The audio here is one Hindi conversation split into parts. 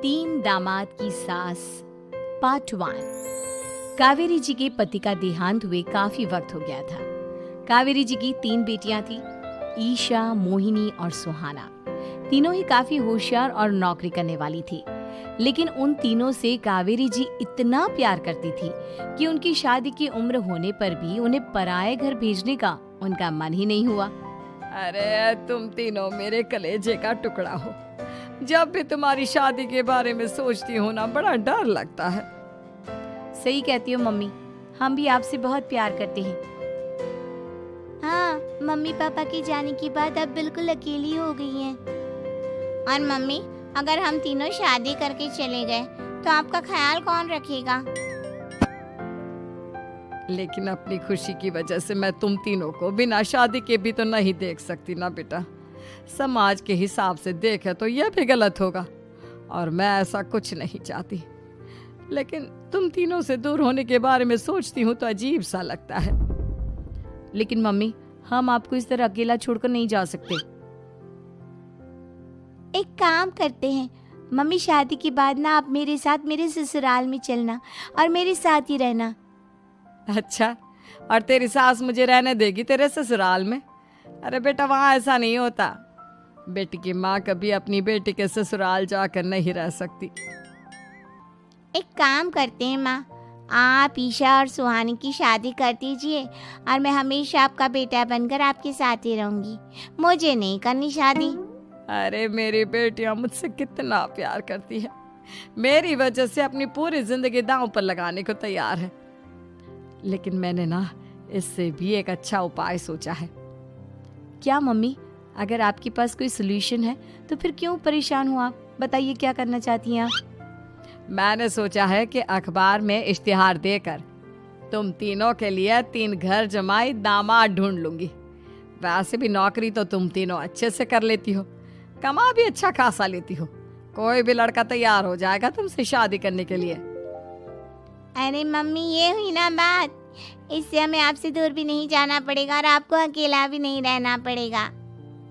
तीन दामाद की सास पार्ट 1। कावेरी जी के पति का देहांत हुए काफी वक्त हो गया था। कावेरी जी की 3 बेटियां थी, ईशा, मोहिनी और सुहाना। तीनों ही काफी होशियार और नौकरी करने वाली थी, लेकिन उन तीनों से कावेरी जी इतना प्यार करती थी कि उनकी शादी की उम्र होने पर भी उन्हें पराये घर भेजने का उनका मन ही नहीं हुआ। अरे तुम तीनों मेरे कलेजे का टुकड़ा हो। जब भी तुम्हारी शादी के बारे में सोचती हूँ ना, बड़ा डर लगता है। सही कहती हो मम्मी, हम भी आपसे बहुत प्यार करते हैं। हाँ, मम्मी पापा के जाने के बाद अब बिल्कुल अकेली हो गई हैं। और मम्मी, अगर हम तीनों शादी करके चले गए तो आपका ख्याल कौन रखेगा? लेकिन अपनी खुशी की वजह से मैं तुम तीनों को बिना शादी के भी तो नहीं देख सकती ना बेटा। समाज के हिसाब से देखे तो यह भी गलत होगा, और मैं ऐसा कुछ नहीं चाहती। लेकिन तुम तीनों से दूर होने के बारे में सोचती हूँ तो अजीब सा लगता है। लेकिन मम्मी, हम आपको इस तरह अकेला छोड़कर नहीं जा सकते। एक काम करते हैं मम्मी, शादी के बाद ना आप मेरे साथ मेरे ससुराल में चलना और मेरे साथ ही रहना। अच्छा, और तेरी सास मुझे रहने देगी तेरे ससुराल में? अरे बेटा, वहाँ ऐसा नहीं होता। बेटी की माँ कभी अपनी बेटी के ससुराल जाकर नहीं रह सकती। एक काम करते हैं माँ, आप ईशा और सुहानी की शादी कर दीजिए और मैं हमेशा आपका बेटा बनकर आपके साथ ही रहूंगी। मुझे नहीं करनी शादी। अरे मेरी बेटियां मुझसे कितना प्यार करती है, मेरी वजह से अपनी पूरी जिंदगी दांव पर लगाने को तैयार है। लेकिन मैंने ना इससे भी एक अच्छा उपाय सोचा है। क्या मम्मी? अगर आपके पास कोई सोल्यूशन है तो फिर क्यों परेशान हो आप? बताइए, क्या करना चाहती हैं आप? मैंने सोचा है कि अखबार में इश्तिहार देकर तुम तीनों के लिए 3 घर जमाई दामाद ढूंढ लूंगी। वैसे भी नौकरी तो तुम तीनों अच्छे से कर लेती हो, कमा भी अच्छा खासा लेती हो। कोई भी लड़का तैयार हो जाएगा तुमसे शादी करने के लिए। अरे मम्मी, ये हुई ना बात। इससे हमें आपसे दूर भी नहीं जाना पड़ेगा और आपको अकेला भी नहीं रहना पड़ेगा।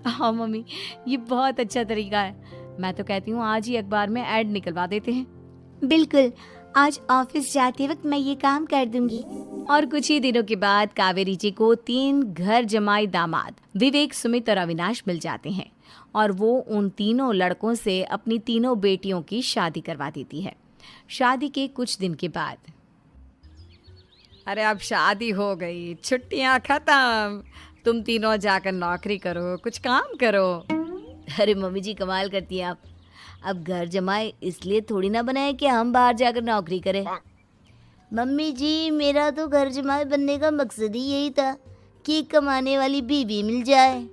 हाँ मम्मी, ये बहुत अच्छा तरीका है। मैं तो कहती हूँ आज ही अखबार में ऐड निकलवा देते हैं। बिल्कुल, आज ऑफिस जाते वक्त मैं ये काम कर दूंगी। और कुछ ही दिनों के बाद कावेरी जी को 3 घर जमाई दामाद विवेक, सुमित और अविनाश मिल जाते हैं और वो उन तीनों लड़कों से अपनी तीनों बेटियों की शादी करवा देती है। शादी के कुछ दिन के बाद, अरे अब शादी हो गई, छुट्टियां खत्म, तुम तीनों जाकर नौकरी करो, कुछ काम करो। अरे मम्मी जी, कमाल करती हैं आप। अब घर जमाए इसलिए थोड़ी ना बनाए कि हम बाहर जाकर नौकरी करें। मम्मी जी, मेरा तो घर जमाई बनने का मकसद ही यही था कि कमाने वाली बीवी मिल जाए।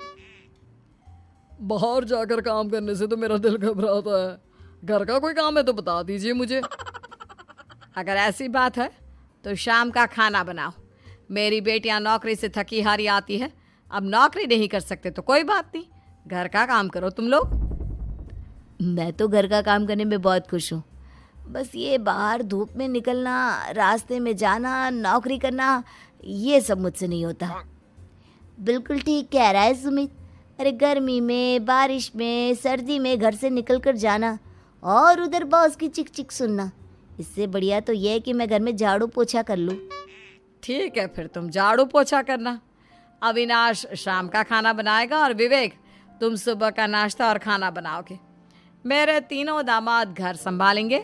बाहर जाकर काम करने से तो मेरा दिल घबराता है। घर का कोई काम है तो बता दीजिए मुझे। अगर ऐसी बात है तो शाम का खाना बनाओ। मेरी बेटियां नौकरी से थकी हारी आती है, अब नौकरी नहीं कर सकते तो कोई बात नहीं, घर का काम करो तुम लोग। मैं तो घर का काम करने में बहुत खुश हूँ, बस ये बाहर धूप में निकलना, रास्ते में जाना, नौकरी करना, ये सब मुझसे नहीं होता। बिल्कुल ठीक कह रहा है सुमित। अरे गर्मी में, बारिश में, सर्दी में घर से निकल कर जाना और उधर बॉस की चिक चिक सुनना, इससे बढ़िया तो ये है कि मैं घर में झाड़ू पोछा कर लूँ। ठीक है, फिर तुम झाड़ू पोछा करना। अविनाश शाम का खाना बनाएगा और विवेक तुम सुबह का नाश्ता और खाना बनाओगे। मेरे तीनों दामाद घर संभालेंगे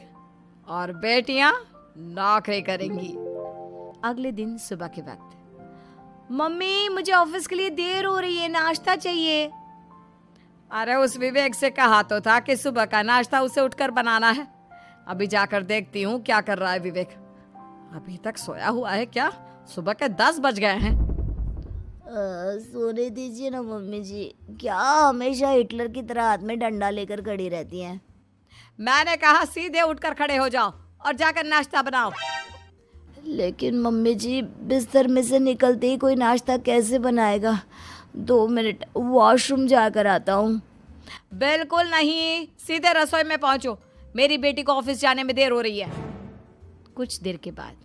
और बेटियां नौकरी करेंगी। अगले दिन सुबह के वक्त, मम्मी मुझे ऑफिस के लिए देर हो रही है, नाश्ता चाहिए। अरे उस विवेक से कहा तो था कि सुबह का नाश्ता उसे उठकर बनाना है। अभी जाकर देखती हूँ क्या कर रहा है विवेक। अभी तक सोया हुआ है क्या? सुबह के 10 बज गए हैं। सोने दीजिए ना मम्मी जी, क्या हमेशा हिटलर की तरह हाथ में डंडा लेकर खड़ी रहती हैं। मैंने कहा सीधे उठकर खड़े हो जाओ और जाकर नाश्ता बनाओ। लेकिन मम्मी जी, बिस्तर में से निकलते ही कोई नाश्ता कैसे बनाएगा? 2 मिनट, वॉशरूम जाकर आता हूँ। बिल्कुल नहीं, सीधे रसोई में पहुंचो, मेरी बेटी को ऑफिस जाने में देर हो रही है। कुछ देर के बाद,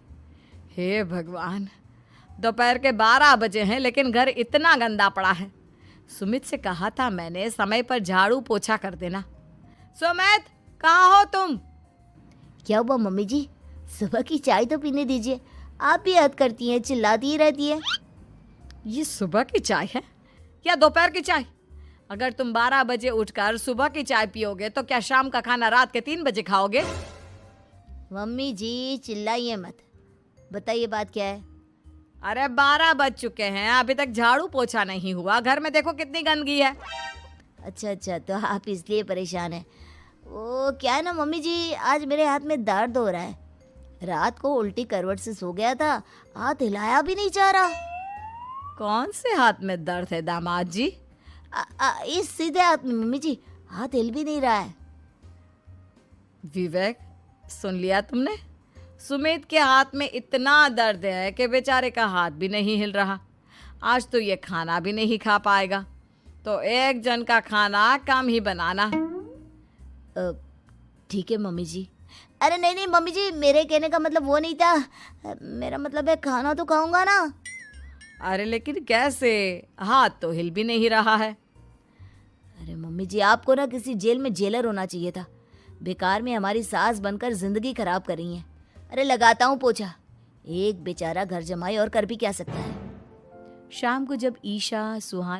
हे भगवान, दोपहर के 12 बजे हैं लेकिन घर इतना गंदा पड़ा है। सुमित से कहा था मैंने समय पर झाड़ू पोछा कर देना। सुमित, कहाँ हो तुम? क्या हुआ मम्मी जी? सुबह की चाय तो पीने दीजिए। आप भी हद करती हैं, चिल्लाती ही रहती है। ये सुबह की चाय है या दोपहर की चाय? अगर तुम 12 बजे उठकर सुबह की चाय पियोगे तो क्या शाम का खाना रात के 3 बजे खाओगे? मम्मी जी चिल्लाइए मत, बताइए बात क्या है? अरे 12 बज चुके हैं, अभी तक झाड़ू पोछा नहीं हुआ। घर में देखो कितनी गंदगी है। अच्छा, तो आप इसलिए परेशान हैं। वो क्या है ना मम्मी जी, आज मेरे हाथ में दर्द हो रहा है। रात को उल्टी करवट से सो गया था, हाथ हिलाया भी नहीं जा रहा। कौन से हाथ में दर्द है दामाद जी? इस सीधे हाथ में मम्मी जी, हाथ हिल भी नहीं रहा है। विवेक, सुन लिया तुमने? सुमित के हाथ में इतना दर्द है कि बेचारे का हाथ भी नहीं हिल रहा। आज तो ये खाना भी नहीं खा पाएगा, तो एक जन का खाना कम ही बनाना। ठीक है मम्मी जी। अरे नहीं मम्मी जी, मेरे कहने का मतलब वो नहीं था। मेरा मतलब है खाना तो खाऊंगा ना। अरे लेकिन कैसे? हाथ तो हिल भी नहीं रहा है। अरे मम्मी जी, आपको ना किसी जेल में जेलर होना चाहिए था। बेकार में हमारी सास बनकर जिंदगी खराब कर रही हैं। अरे लगाता हूँ पोछा। एक बेचारा घर जमाई और कर भी क्या सकता है। शाम को जब ईशा, सुहाना